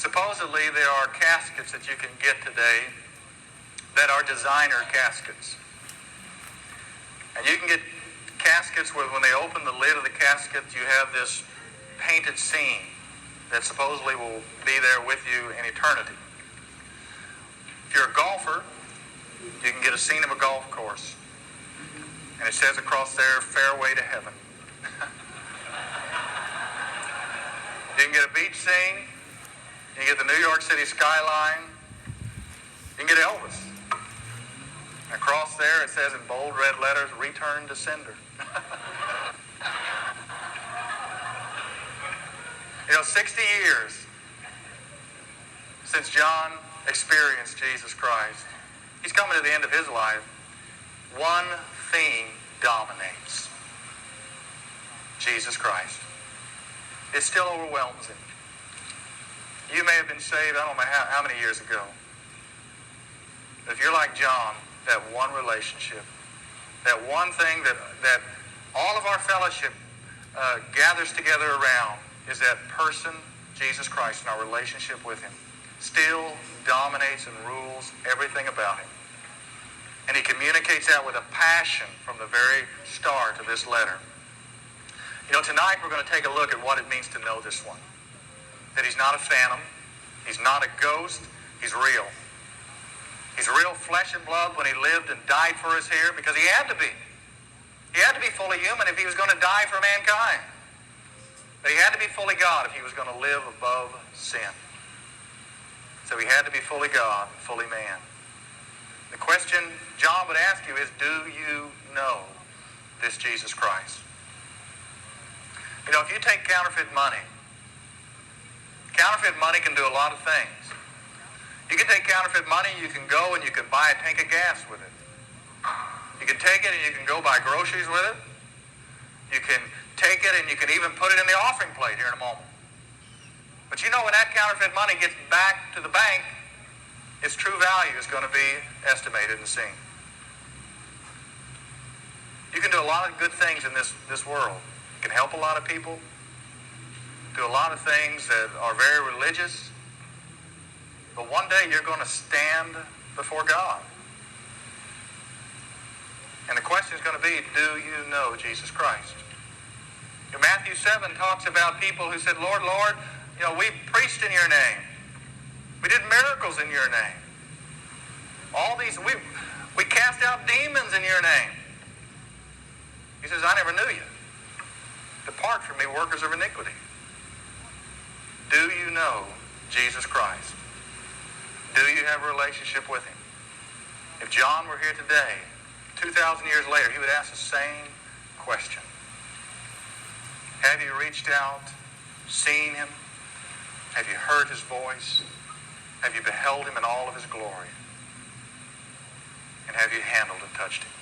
Supposedly there are caskets that you can get today that are designer caskets. And you can get caskets where when they open the lid of the casket, you have this painted scene that supposedly will be there with you in eternity. If you're a golfer, you can get a scene of a golf course. And it says across there, "Fairway to heaven." You can get a beach scene. You can get the New York City skyline. You can get Elvis. And across there, it says in bold red letters, "Return to sender." 60 years since John experienced Jesus Christ. He's coming to the end of his life. One theme dominates: Jesus Christ. It still overwhelms him. You may have been saved, I don't know how many years ago. But if you're like John, that one relationship, that one thing that all of our fellowship gathers together around is that person, Jesus Christ, and our relationship with him still dominates and rules everything about him. And he communicates that with a passion from the very start of this letter. Tonight we're going to take a look at what it means to know this one. That he's not a phantom. He's not a ghost. He's real. He's real flesh and blood when he lived and died for us here, because he had to be. He had to be fully human if he was going to die for mankind. But he had to be fully God if he was going to live above sin. So he had to be fully God, fully man. The question John would ask you is, do you know this Jesus Christ? If you take counterfeit money can do a lot of things. You can take counterfeit money, you can go and you can buy a tank of gas with it. You can take it and you can go buy groceries with it. You can take it and you can even put it in the offering plate here in a moment. But when that counterfeit money gets back to the bank, its true value is going to be estimated and seen. You can do a lot of good things in this world. You can help a lot of people, do a lot of things that are very religious, but one day you're going to stand before God. And the question is going to be, do you know Jesus Christ? Matthew 7 talks about people who said, "Lord, Lord, we preached in your name. We did miracles in your name. All these, we cast out demons in your name." He says, "I never knew you. Depart from me, workers of iniquity." Do you know Jesus Christ? Do you have a relationship with him? If John were here today, 2,000 years later, he would ask the same question. Have you reached out, seen him? Have you heard his voice? Have you beheld him in all of his glory? And have you handled and touched him?